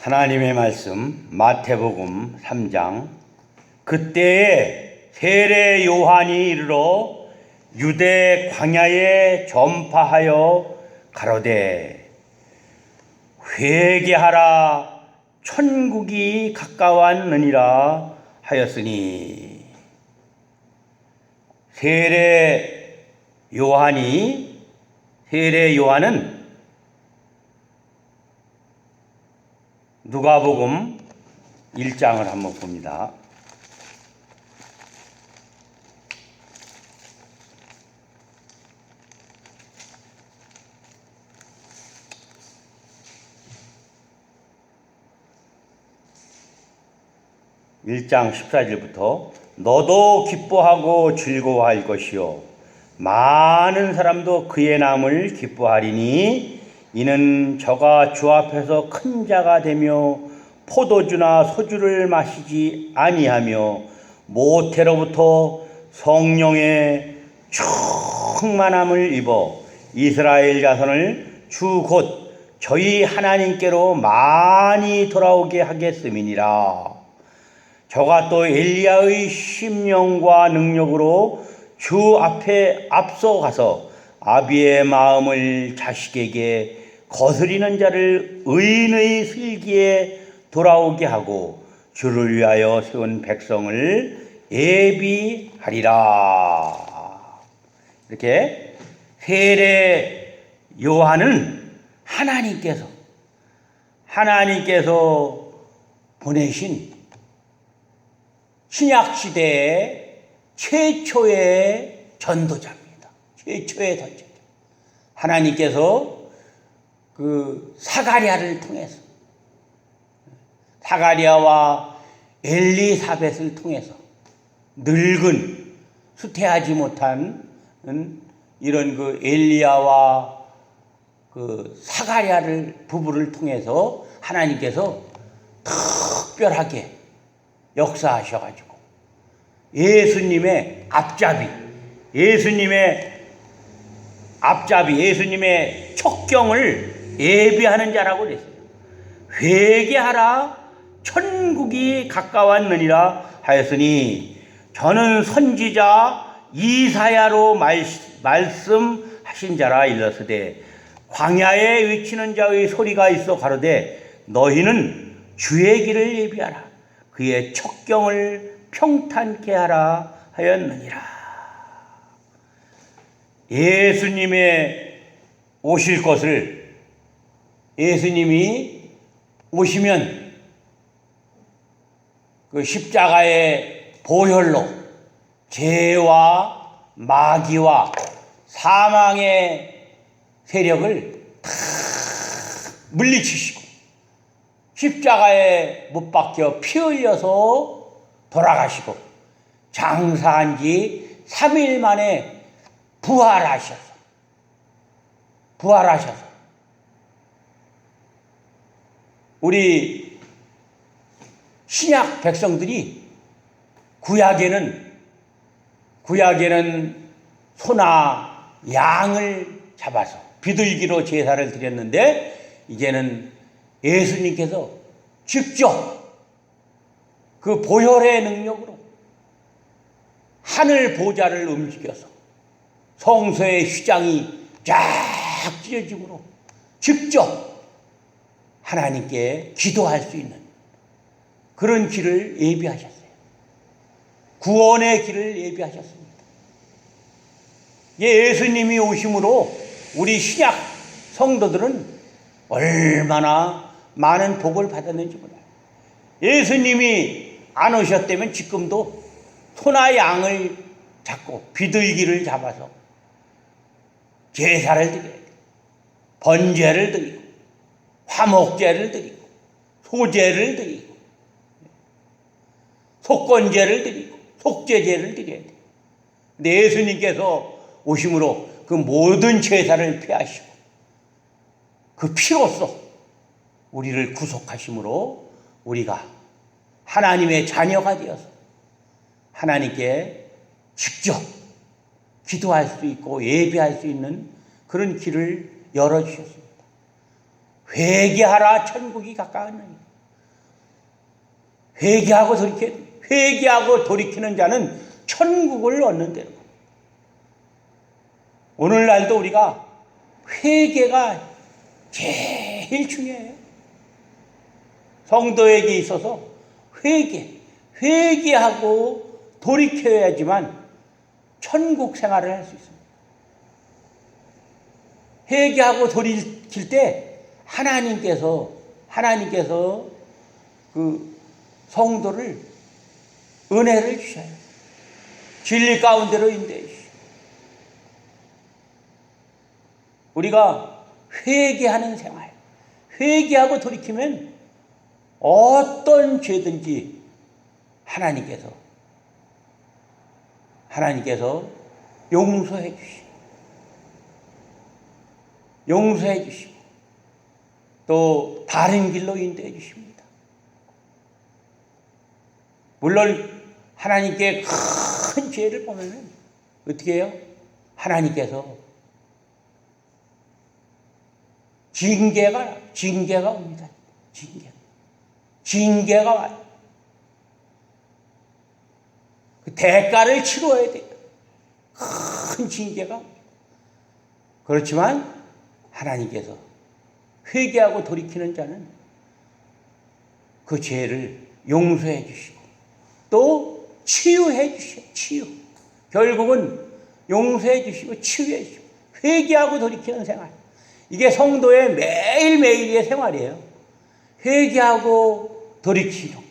하나님의 말씀 마태복음 3장. 그때에 세례 요한이 이르러 유대 광야에 전파하여 가로되 회개하라 천국이 가까웠느니라 하였으니, 세례 요한은 누가복음 1장을 한번 봅니다. (1장 14절부터) 너도 기뻐하고 즐거워할 것이요 많은 사람도 그의 남을 기뻐하리니, 이는 저가 주 앞에서 큰 자가 되며 포도주나 소주를 마시지 아니하며 모태로부터 성령의 충만함을 입어 이스라엘 자손을 주 곧 저희 하나님께로 많이 돌아오게 하겠음이니라. 저가 또 엘리야의 심령과 능력으로 주 앞에 앞서가서 아비의 마음을 자식에게 거스리는 자를 의인의 슬기에 돌아오게 하고 주를 위하여 세운 백성을 예비하리라. 이렇게 세례 요한은 하나님께서 보내신 신약시대의 최초의 전도자입니다. 최초의 전도자. 하나님께서 그 사가랴를 통해서, 사가랴와 엘리사벳을 통해서 늙은 수태하지 못한 이런 그 엘리야와 그 사가랴를 부부를 통해서 하나님께서 특별하게 역사하셔가지고 예수님의 촉경을 예비하는 자라고 그랬어요. 회개하라 천국이 가까웠느니라 하였으니, 저는 선지자 이사야로 말씀하신 자라 일렀으되, 광야에 외치는 자의 소리가 있어 가로되 너희는 주의 길을 예비하라, 그의 촉경을 평탄케 하라 하였느니라. 예수님의 오실 것을, 예수님이 오시면 그 십자가의 보혈로 죄와 마귀와 사망의 세력을 다 물리치시고 십자가에 못 박혀 피 흘려서 돌아가시고 장사한 지 3일 만에 부활하셔서 우리 신약 백성들이 구약에는 소나 양을 잡아서 비둘기로 제사를 드렸는데, 이제는 예수님께서 직접 그 보혈의 능력으로 하늘 보좌를 움직여서 성소의 휘장이 쫙 찢어지므로 직접 하나님께 기도할 수 있는 그런 길을 예비하셨어요. 구원의 길을 예비하셨습니다. 예수님이 오심으로 우리 신약 성도들은 얼마나 많은 복을 받았는지 몰라요. 예수님이 안 오셨다면 지금도 소나 양을 잡고 비둘기를 잡아서 제사를 드려야 돼요. 번제를 드리고 화목제를 드리고 소제를 드리고 속건제를 드리고 속죄제를 드려야 돼요. 근데 예수님께서 오심으로 그 모든 제사를 폐하시고 그 피로써 우리를 구속하심으로 우리가 하나님의 자녀가 되어서 하나님께 직접 기도할 수 있고 예배할 수 있는 그런 길을 열어주셨습니다. 회개하라 천국이 가까웠느니, 회개하고 돌이키는 자는 천국을 얻는다는 거예요. 오늘날도 우리가 회개가 제일 중요해요. 성도에게 있어서 회개하고 돌이켜야지만 천국 생활을 할 수 있습니다. 회개하고 돌이킬 때 하나님께서 그 성도를 은혜를 주셔요. 진리 가운데로 인도해 주시오. 우리가 회개하는 생활, 회개하고 돌이키면 어떤 죄든지 하나님께서 용서해 주시고 또 다른 길로 인도해 주십니다. 물론 하나님께 큰 죄를 보면은 어떻게 해요? 하나님께서 징계가 옵니다. 징계가 와요. 그 대가를 치러야 돼요. 큰 징계가 옵니다. 그렇지만 하나님께서 회개하고 돌이키는 자는 그 죄를 용서해 주시고 또 치유해 주셔요. 결국은 용서해 주시고 치유해 주시고 회개하고 돌이키는 생활. 이게 성도의 매일매일의 생활이에요. 회개하고 돌이키는 거.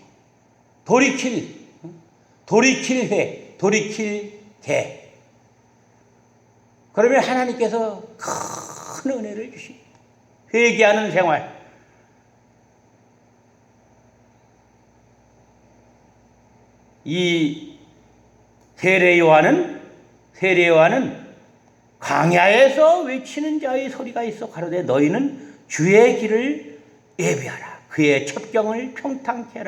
돌이킬 회, 돌이킬 개. 그러면 하나님께서 큰 은혜를 주십니다. 회개하는 생활. 이 세례 요한은 광야에서 외치는 자의 소리가 있어 가로되 너희는 주의 길을 예비하라. 그의 첩경을 평탄케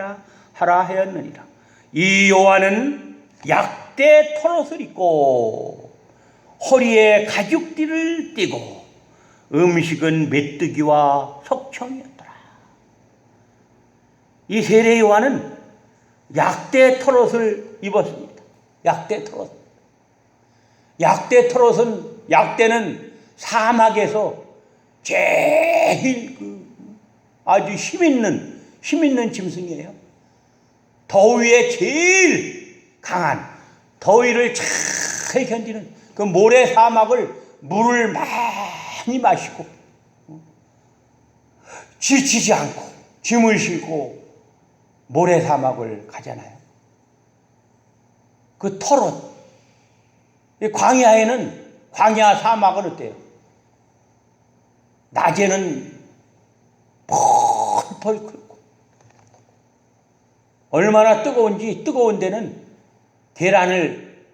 하라 하였느니라. 이 요한은 약대 털옷을 입고 허리에 가죽띠를 띠고 음식은 메뚜기와 석청이었더라. 이 세례 요한은 약대 털옷을 입었습니다. 약대는 사막에서 제일 아주 힘 있는 짐승이에요. 더위에 제일 강한 더위를 잘 견디는 그 모래 사막을 물을 많이 마시고 지치지 않고 짐을 싣고 모래 사막을 가잖아요. 그 털옷. 광야 사막은 어때요? 낮에는 펄펄 끓고 얼마나 뜨거운 데는 계란을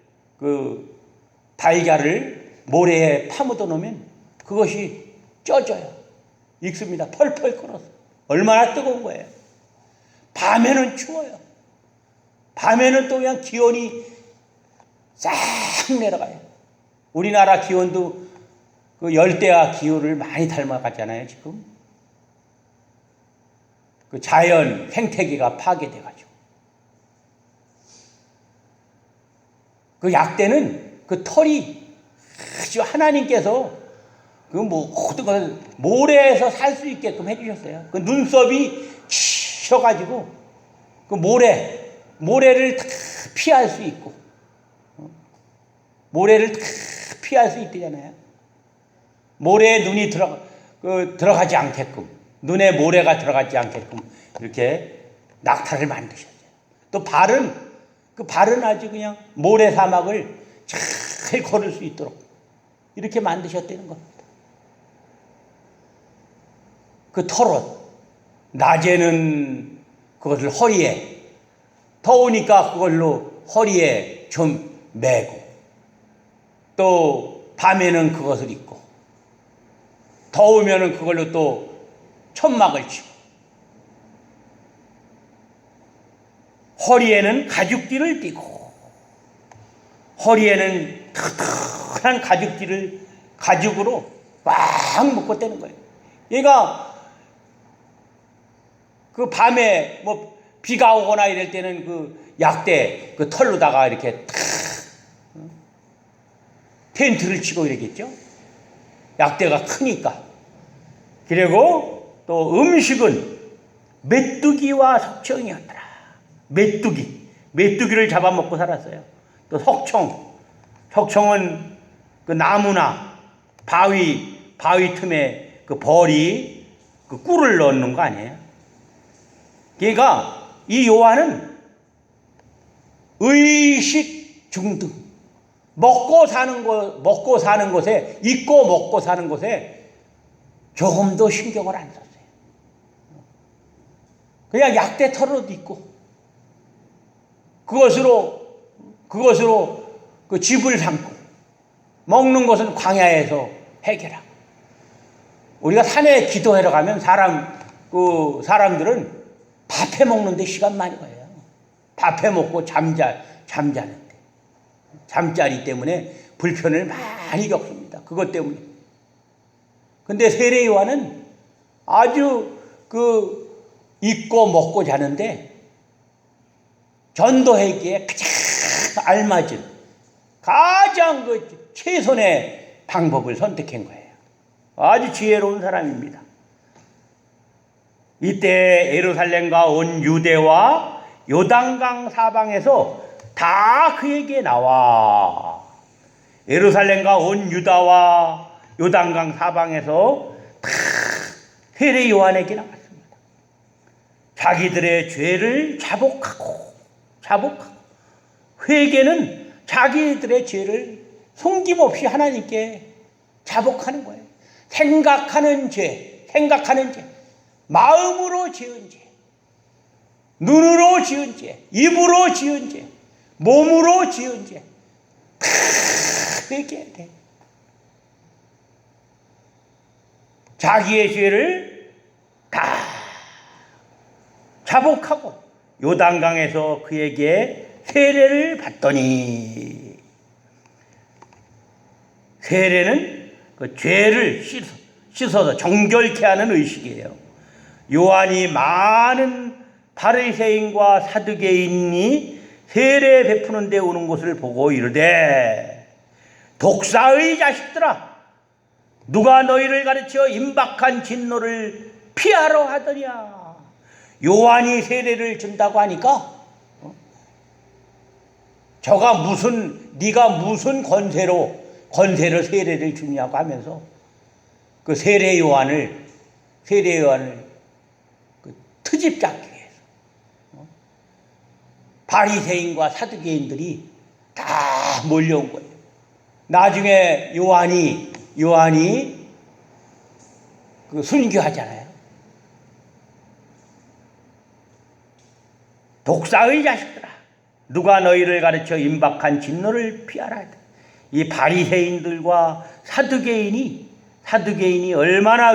달걀을 모래에 파묻어 놓으면 그것이 쪄져요. 익습니다. 펄펄 끓어서. 얼마나 뜨거운 거예요. 밤에는 추워요. 밤에는 또 그냥 기온이 싹 내려가요. 우리나라 기온도 그 열대야 기후를 많이 닮아갔잖아요, 지금. 그 자연 생태계가 파괴돼가지고. 그 약대는 그 털이 아주 하나님께서 그 모든 걸 모래에서 살 수 있게끔 해주셨어요. 그 눈썹이 치셔가지고 그 모래를 다 피할 수 있고, 모래를 다 피할 수 있대잖아요. 모래에 눈이 들어가지 않게끔, 눈에 모래가 들어가지 않게끔 이렇게 낙타를 만드셨어요. 또 발은 아주 그냥 모래 사막을 잘 걸을 수 있도록 이렇게 만드셨다는 겁니다. 그 털옷, 낮에는 그것을 허리에, 더우니까 그걸로 허리에 좀 매고, 또 밤에는 그것을 입고, 더우면은 그걸로 또 천막을 치고, 허리에는 가죽띠를 띠고, 허리에는 튼튼한 가죽으로 꽉 묶고 떼는 거예요. 얘가 그 밤에 비가 오거나 이럴 때는 그 약대 그 털로다가 이렇게 탁 텐트를 치고 이러겠죠. 약대가 크니까. 그리고 또 음식은 메뚜기와 석청이었더라. 메뚜기를 잡아먹고 살았어요. 또 석청은 그 나무나 바위 틈에 그 벌이 그 꿀을 넣는 거 아니에요? 그러니까 이 요한은 의식 중등, 먹고 사는 곳에, 입고 먹고 사는 곳에 조금도 신경을 안 썼어요. 그냥 약대 털옷 입고 그것으로 그 집을 삼고 먹는 것은 광야에서 해결하고. 우리가 산에 기도하러 가면 사람들은 밥해 먹는데 시간 많이 가요. 밥해 먹고 잠자는데. 잠자리 때문에 불편을 많이 겪습니다. 그것 때문에. 근데 세례 요한은 아주 입고 먹고 자는데 전도하기에 가장 알맞은 가장 최선의 방법을 선택한 거예요. 아주 지혜로운 사람입니다. 이때 예루살렘과 온 유대와 요단강 사방에서 다 그에게 나와. 예루살렘과 온 유다와 요단강 사방에서 다 세례 요한에게 나왔습니다. 자기들의 죄를 자복하고 회개는 자기들의 죄를 숨김없이 하나님께 자복하는 거예요. 생각하는 죄, 마음으로 지은 죄, 눈으로 지은 죄, 입으로 지은 죄, 몸으로 지은 죄, 다 회개해야 돼. 자기의 죄를 다 자복하고 요단강에서 그에게 세례를 받더니, 세례는 그 죄를 씻어서 정결케 하는 의식이에요. 요한이 많은 바리새인과 사두개인이 세례 베푸는 데 오는 것을 보고 이르되, 독사의 자식들아, 누가 너희를 가르쳐 임박한 진노를 피하러 하더냐. 요한이 세례를 준다고 하니까 네가 무슨 권세를 세례를 주냐고 하면서 그 세례 요한을 그 트집 잡기 위해서 바리새인과 사두개인들이 다 몰려온 거예요. 나중에 요한이 그 순교하잖아요. 독사의 자식들아, 누가 너희를 가르쳐 임박한 진노를 피하라. 이 바리새인들과 사두개인이 얼마나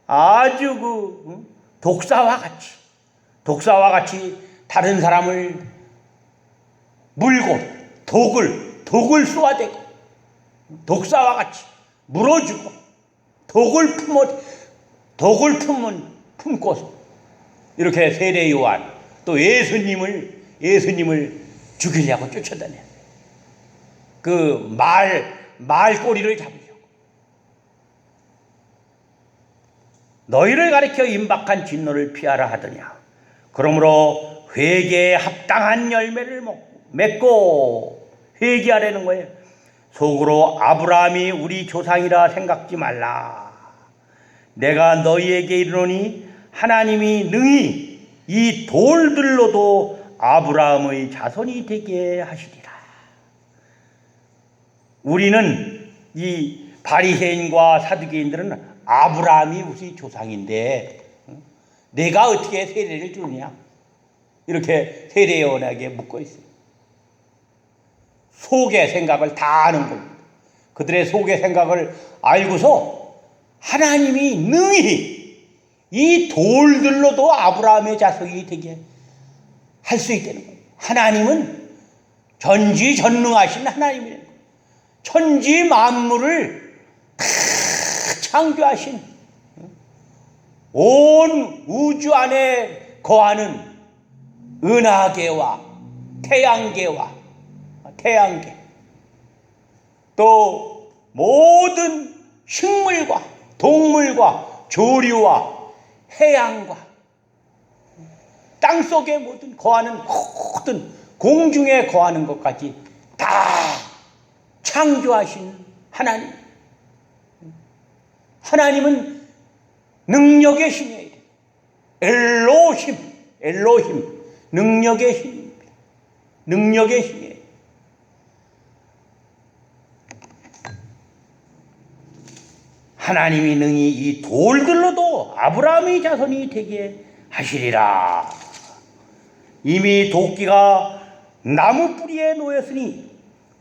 아주 독사와 같이 다른 사람을 물고 독을 쏘아대고 독사와 같이 물어주고 독을 품고서 이렇게 세례 요한 또 예수님을 죽이려고 쫓아다녀. 그 말꼬리를 잡으려고. 너희를 가리켜 임박한 진노를 피하라 하더냐. 그러므로 회개에 합당한 열매를 맺고 회개하라는 거예요. 속으로 아브라함이 우리 조상이라 생각지 말라. 내가 너희에게 이르노니 하나님이 능히 이 돌들로도 아브라함의 자손이 되게 하시리라. 우리는 이 바리새인과 사두개인들은 아브라함이 우리 조상인데 내가 어떻게 세례를 주느냐, 이렇게 세례 요한에게 묻고 있어요. 속의 생각을 다 아는 겁니다. 그들의 속의 생각을 알고서 하나님이 능히 이 돌들로도 아브라함의 자손이 되게 할 수 있다는 거예요. 하나님은 전지전능하신 하나님이라는 거예요. 천지 만물을 다 창조하신, 온 우주 안에 거하는 은하계와 태양계 또 모든 식물과 동물과 조류와 해양과 땅속에 모든 거하는 모든 공중에 거하는 것까지 다 창조하신 하나님. 하나님은 능력의 신이에요. 엘로힘, 능력의 신입니다. 능력의 신이에요. 하나님이 능히 이 돌들로도 아브라함의 자손이 되게 하시리라. 이미 도끼가 나무 뿌리에 놓였으니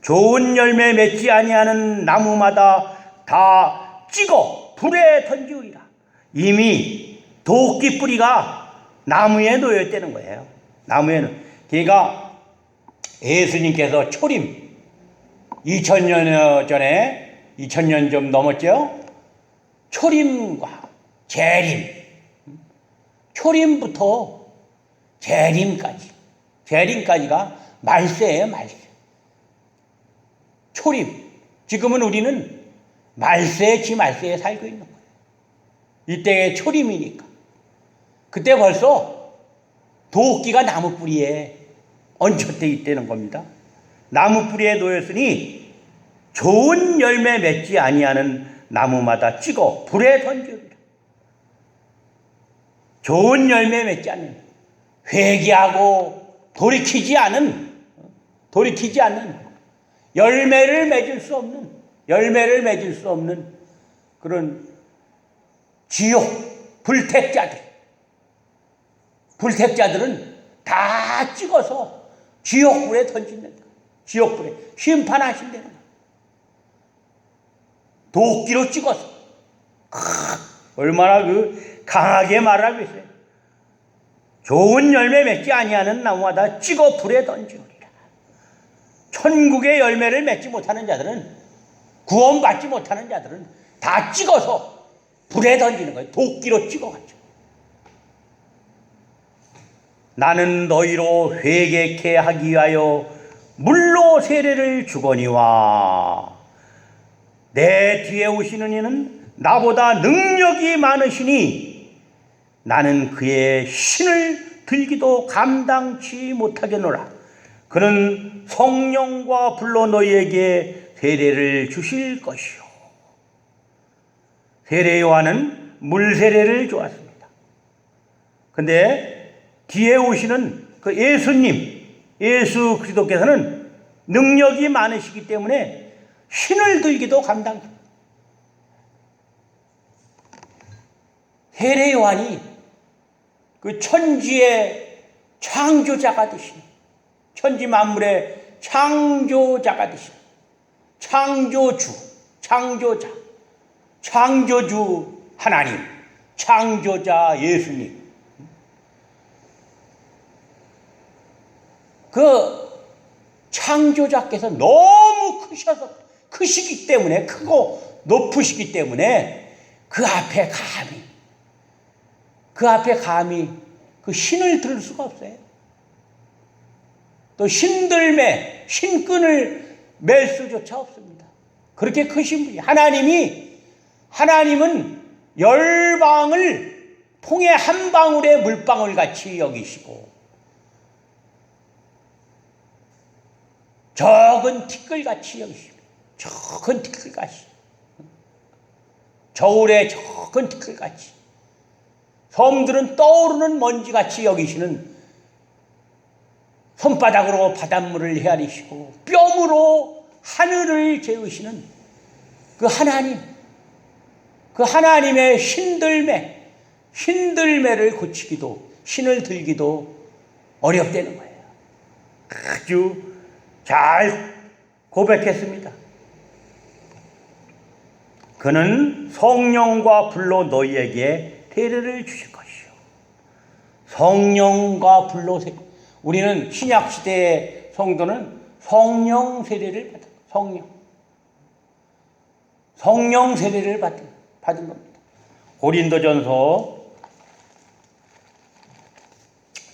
좋은 열매 맺지 아니하는 나무마다 다 찍어 불에 던지우리라. 이미 도끼 뿌리가 나무에 놓였다는 거예요. 나무에는. 그러니까 예수님께서 초림 2000년 전에 2000년 좀 넘었죠. 초림과 초림부터 재림까지가 말세예요. 말세. 초림. 지금은 우리는 지말세에 살고 있는 거예요. 이때의 초림이니까. 그때 벌써 도끼가 나무 뿌리에 얹혀져 있다는 겁니다. 나무 뿌리에 놓였으니 좋은 열매 맺지 아니하는 나무마다 찍어 불에 던지리라. 좋은 열매 맺지 않는, 회개하고 돌이키지 않는 열매를 맺을 수 없는 그런 지옥 불택자들은 다 찍어서 지옥불에 던진다. 지옥불에 심판하신다는 거예요. 도끼로 찍어서. 얼마나 강하게 말하고 있어요. 좋은 열매 맺지 아니하는 나무마다 찍어 불에 던지우리라. 천국의 열매를 맺지 못하는 자들은, 구원받지 못하는 자들은 다 찍어서 불에 던지는 거예요. 도끼로 찍어가지고. 나는 너희로 회개케 하기 위하여 물로 세례를 주거니와 내 뒤에 오시는 이는 나보다 능력이 많으시니 나는 그의 신을 들기도 감당치 못하겠노라. 그는 성령과 불로 너희에게 세례를 주실 것이요. 세례 요한은 물 세례를 주었습니다. 근데 뒤에 오시는 그 예수 그리스도께서는 능력이 많으시기 때문에 신을 들기도 감당. 세례 요한이 그 천지의 창조자가 되신, 천지 만물의 창조자가 되신, 창조주 하나님, 창조자 예수님. 그 창조자께서 너무 크시기 때문에, 크고 높으시기 때문에 그 앞에 감히 그 신을 들을 수가 없어요. 또 신들매, 신끈을 맬 수조차 없습니다. 그렇게 크신 분이. 하나님은 열방을 통에 한 방울의 물방울 같이 여기시고 적은 티끌같이 여기십니다. 적은 티끌같이. 겨울에 적은 티끌같이. 섬들은 떠오르는 먼지같이 여기시는, 손바닥으로 바닷물을 헤아리시고 뼘으로 하늘을 재우시는 그 하나님의 신들매를 고치기도, 신을 들기도 어렵다는 거예요. 아주 잘 고백했습니다. 그는 성령과 불로 너희에게 세례를 주실 것이요. 성령과 불로 우리는 신약 시대의 성도는 성령 세례를 성령 세례를 받은 겁니다. 고린도전서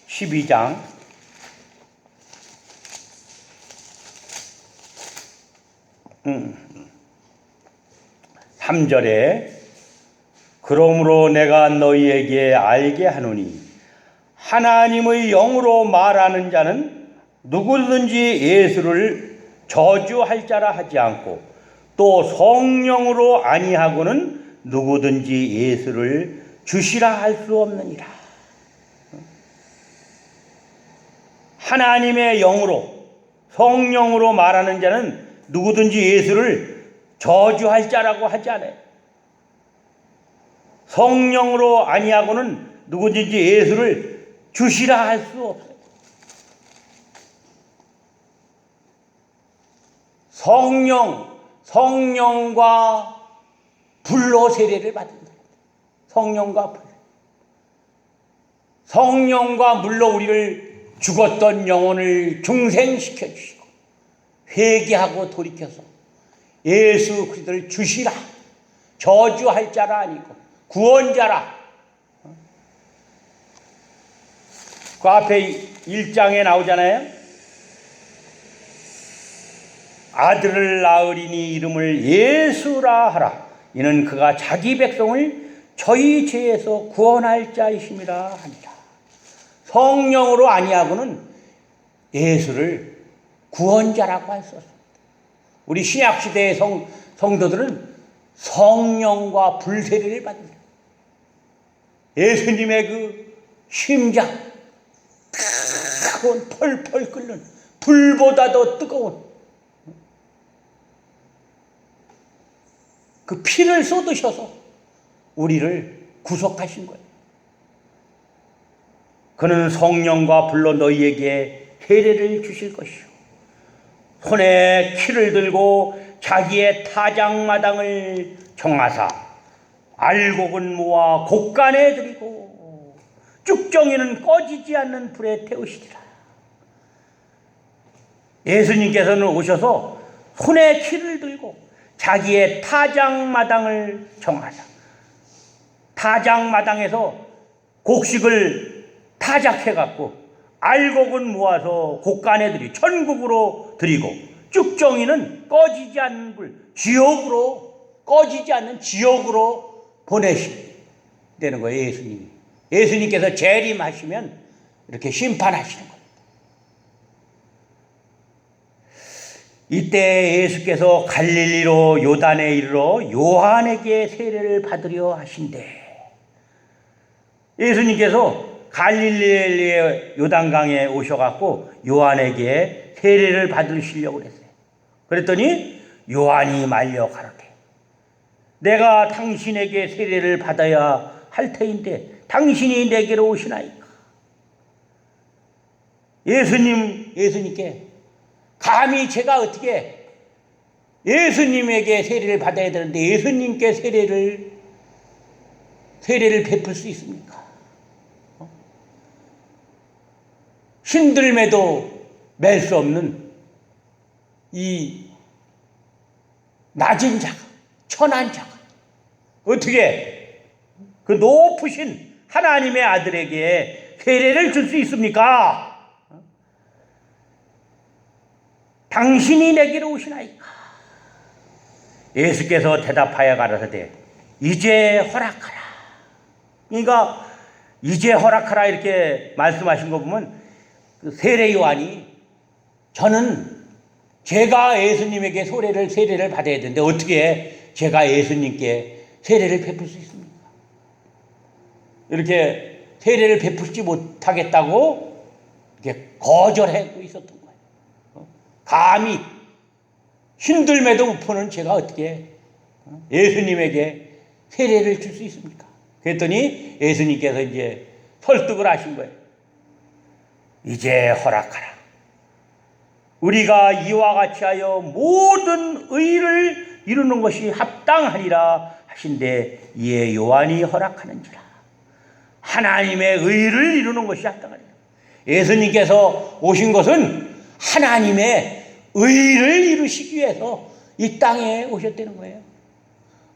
12장 3절에 그러므로 내가 너희에게 알게 하노니 하나님의 영으로 말하는 자는 누구든지 예수를 저주할 자라 하지 않고 또 성령으로 아니하고는 누구든지 예수를 주시라 할 수 없느니라. 하나님의 영으로 성령으로 말하는 자는 누구든지 예수를 저주할 자라고 하지 않아요. 성령으로 아니하고는 누구든지 예수를 주시라 할 수 없어요. 성령과 불로 세례를 받는다. 성령과 불. 성령과 물로 우리를 죽었던 영혼을 중생시켜 주시고 회개하고 돌이켜서 예수 그리스도를 주시라. 저주할 자라 아니고 구원자라. 그 앞에 1장에 나오잖아요. 아들을 낳으리니 이름을 예수라 하라. 이는 그가 자기 백성을 저희 죄에서 구원할 자이심이라 하니라. 성령으로 아니하고는 예수를 구원자라고 할 수 없습니다. 우리 신약시대의 성도들은 성령과 불세례를 받는다. 예수님의 그 심장, 뜨거운 펄펄 끓는 불보다도 뜨거운 그 피를 쏟으셔서 우리를 구속하신 거예요. 그는 성령과 불로 너희에게 세례를 주실 것이요 손에 키를 들고 자기의 타작마당을 정하사 알곡은 모아 곡간에 들이고 쭉정이는 꺼지지 않는 불에 태우시리라. 예수님께서는 오셔서 손에 키를 들고 자기의 타작마당을 정하사 타작마당에서 곡식을 타작해갖고 알곡은 모아서 곡간에 들이 천국으로 드리고 쭉정이는 꺼지지 않는 불 지옥으로 꺼지지 않는 지옥으로 보내시는 거예요. 예수님이. 예수님께서 재림하시면 이렇게 심판하시는 거예요. 이때 예수께서 갈릴리로 요단에 이르러 요한에게 세례를 받으려 하신대. 예수님께서 갈릴리의 요단강에 오셔갖고 요한에게 세례를 받으시려고 그랬어요. 그랬더니 요한이 말려 가로되 내가 당신에게 세례를 받아야 할 터인데 당신이 내게로 오시나이까. 예수님께 감히 제가 어떻게 예수님에게 세례를 받아야 되는데 예수님께 세례를 베풀 수 있습니까? 힘들매도 맬 수 없는 이 낮은 자가, 천한 자가 어떻게 그 높으신 하나님의 아들에게 세례를 줄 수 있습니까? 당신이 내게로 오시나이까. 예수께서 대답하여 가라사대 이제 허락하라. 그러니까 이제 허락하라 이렇게 말씀하신 거 보면 그 세례 요한이 저는 제가 예수님에게 세례를 받아야 되는데 어떻게 제가 예수님께 세례를 베풀 수 있습니까? 이렇게 세례를 베풀지 못하겠다고 이렇게 거절하고 있었던 거예요. 감히 힘들매도 우포는 제가 어떻게 예수님에게 세례를 줄 수 있습니까? 그랬더니 예수님께서 이제 설득을 하신 거예요. 이제 허락하라. 우리가 이와 같이 하여 모든 의를 이루는 것이 합당하리라 하신데 이에 요한이 허락하는지라. 하나님의 의를 이루는 것이 합당하리라. 예수님께서 오신 것은 하나님의 의를 이루시기 위해서 이 땅에 오셨다는 거예요.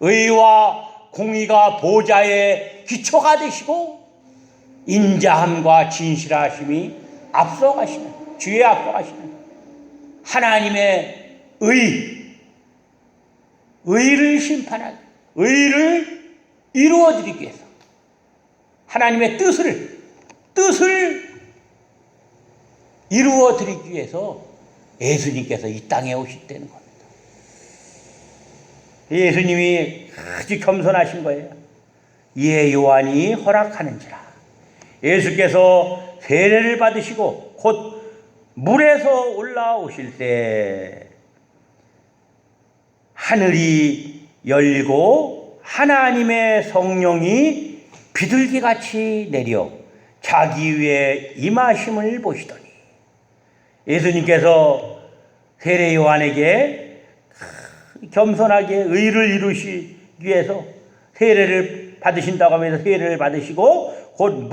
의와 공의가 보좌의 기초가 되시고 인자함과 진실하심이 앞서가시는 주의 앞서가시는 하나님의 의를 심판하기 의를 이루어드리기 위해서 하나님의 뜻을 이루어드리기 위해서 예수님께서 이 땅에 오셨다는 겁니다. 예수님이 아주 겸손하신 거예요. 이에 요한이 허락하는지라. 예수께서 세례를 받으시고 곧 물에서 올라오실 때 하늘이 열리고 하나님의 성령이 비둘기같이 내려 자기 위에 임하심을 보시더니, 예수님께서 세례 요한에게 겸손하게 의를 이루시기 위해서 세례를 받으신다고 하면서 세례를 받으시고 곧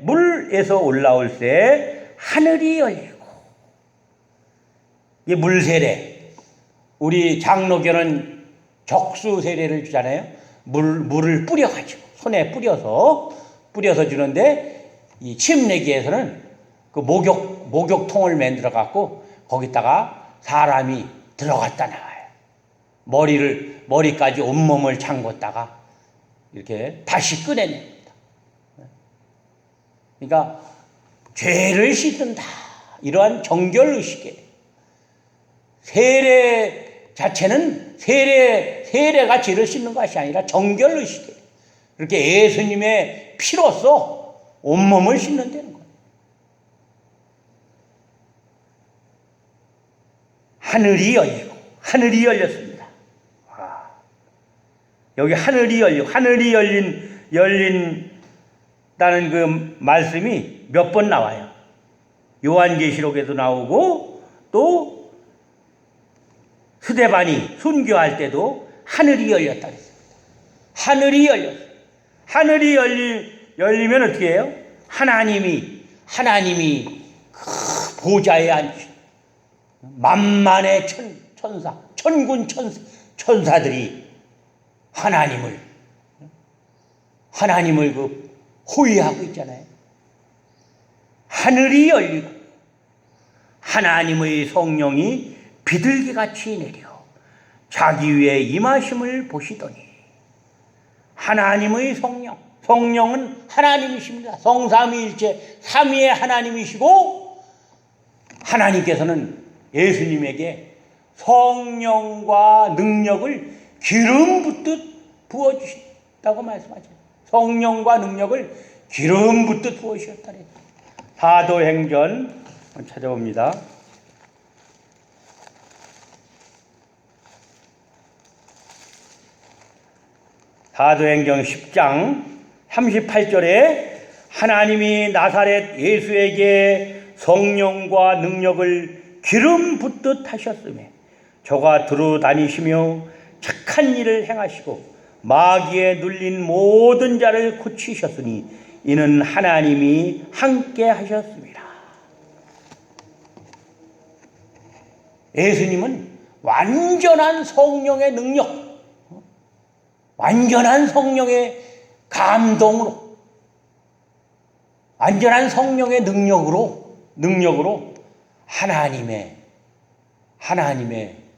물에서 올라올 때 하늘이 열리고, 이 물세례, 우리 장로교는 적수 세례를 주잖아요. 물을 뿌려가지고 손에 뿌려서 주는데, 이 침례기에서는 그 목욕통을 만들어 갖고 거기다가 사람이 들어갔다 나와요. 머리까지 온몸을 잠궜다가 이렇게 다시 꺼내냅니다. 그러니까 죄를 씻는다, 이러한 정결의식이에요. 세례 자체는 세례가 죄를 씻는 것이 아니라 정결의식이에요. 그렇게 예수님의 피로써 온몸을 씻는다는 거예요. 하늘이 열렸습니다. 와. 여기 하늘이 열린다는 그 말씀이 몇 번 나와요. 요한계시록에도 나오고, 또 스데반이 순교할 때도 하늘이 열렸다 그랬습니다. 하늘이 열렸어요. 하늘이 열리면 어떻게 해요? 하나님이 그 보좌에 앉으신 만만의 천군 천사들이 하나님을 그 호위하고 있잖아요. 하늘이 열리고 하나님의 성령이 비둘기같이 내려 자기 위에 임하심을 보시더니, 하나님의 성령은 하나님이십니다. 성삼위일체 삼위의 하나님이시고, 하나님께서는 예수님에게 성령과 능력을 기름 붓듯 부어주셨다고 말씀하죠. 성령과 능력을 기름 붓듯 부어주셨다. 사도행전 찾아봅니다. 사도행전 10장 38절에 하나님이 나사렛 예수에게 성령과 능력을 기름 붓듯 하셨으며 저가 두루 다니시며 착한 일을 행하시고 마귀에 눌린 모든 자를 고치셨으니 이는 하나님이 함께 하셨습니다. 예수님은 완전한 성령의 능력, 완전한 성령의 감동으로, 완전한 성령의 능력으로 하나님의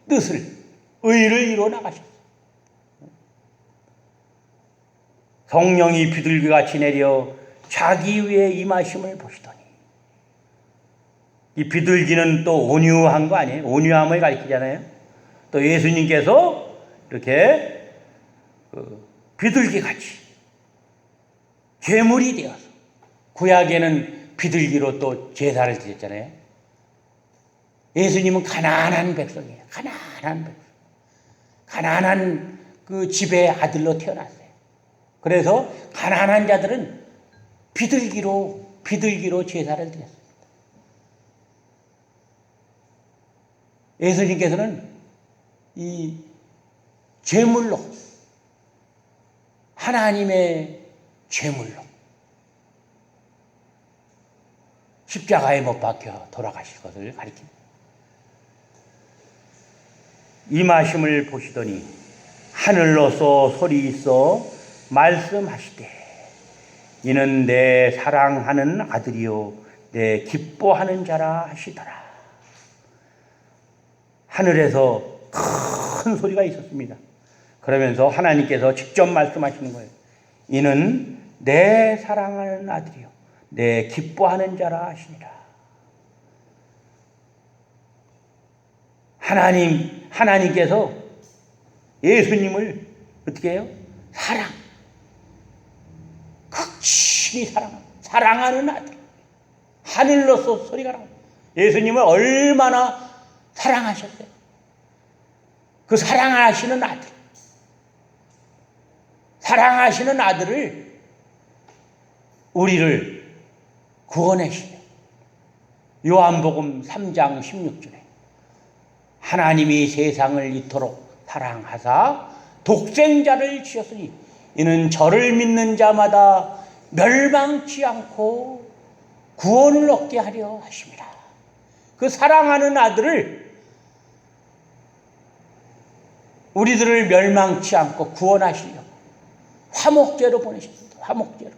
뜻을, 의를 이루어 나가셨어요. 성령이 비둘기같이 내려 자기 위에 임하심을 보시더니, 이 비둘기는 또 온유한 거 아니에요? 온유함을 가리키잖아요. 또 예수님께서 이렇게 비둘기같이 괴물이 되어서, 구약에는 비둘기로 또 제사를 드렸잖아요. 예수님은 가난한 백성이에요. 가난한 그 집의 아들로 태어났어요. 그래서 가난한 자들은 비둘기로 제사를 드렸습니다. 예수님께서는 이 제물로, 하나님의 제물로 십자가에 못 박혀 돌아가실 것을 가리킵니다. 임하심을 보시더니 하늘로서 소리 있어 말씀하시되 이는 내 사랑하는 아들이요 내 기뻐하는 자라 하시더라. 하늘에서 큰 소리가 있었습니다. 그러면서 하나님께서 직접 말씀하시는 거예요. 이는 내 사랑하는 아들이요 내 기뻐하는 자라 하시니라. 하나님께서 예수님을 어떻게 해요? 극심히 사랑하는 아들. 하늘로서 소리가 나요. 예수님을 얼마나 사랑하셨어요. 그 사랑하시는 아들을 우리를 구원하시며 요한복음 3장 16절에 하나님이 세상을 이토록 사랑하사 독생자를 주셨으니 이는 저를 믿는 자마다 멸망치 않고 구원을 얻게 하려 하십니다. 그 사랑하는 아들을 우리들을 멸망치 않고 구원하시려고 화목제로 보내셨습니다. 화목제로.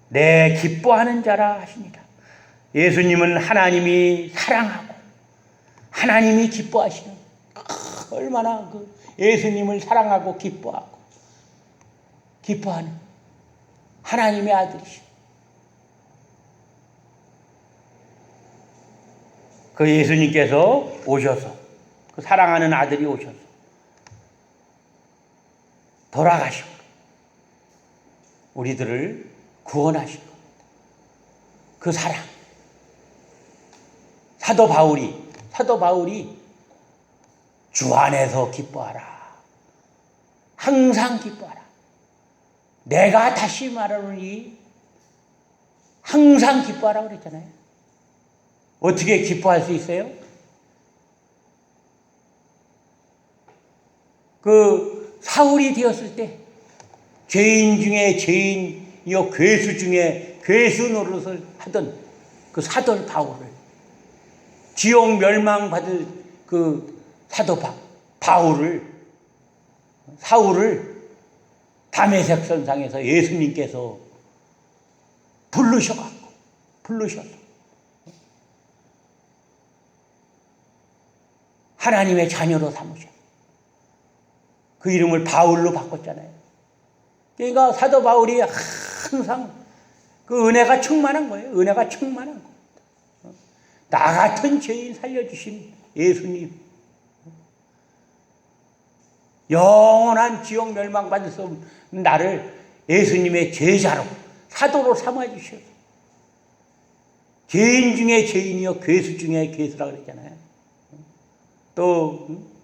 내 기뻐하는 자라 하십니다. 예수님은 하나님이 사랑하고 하나님이 기뻐하시는 얼마나 그 예수님을 사랑하고 기뻐하는 하나님의 아들이시오. 그 예수님께서 오셔서 그 사랑하는 아들이 오셔서 돌아가시고 우리들을 구원하신 겁니다. 그 사랑. 사도 바울이 주 안에서 기뻐하라. 항상 기뻐하라. 내가 다시 말하노니 항상 기뻐하라고 그랬잖아요. 어떻게 기뻐할 수 있어요? 그 사울이 되었을 때 죄인 중에 죄인이요 괴수 중에 괴수 노릇을 하던 그 사도 바울을 지옥 멸망받을 그 사도 사울을 다메섹 선상에서 예수님께서 부르셔서 하나님의 자녀로 삼으셔. 그 이름을 바울로 바꿨잖아요. 그러니까 사도 바울이 항상 그 은혜가 충만한 거예요. 은혜가 충만한 겁니다. 나 같은 죄인 살려주신 예수님. 영원한 지옥 멸망받을 수 없는 나를 예수님의 제자로 사도로 삼아주셔서 죄인 중에 죄인이요 괴수 중에 괴수라고 그랬잖아요. 또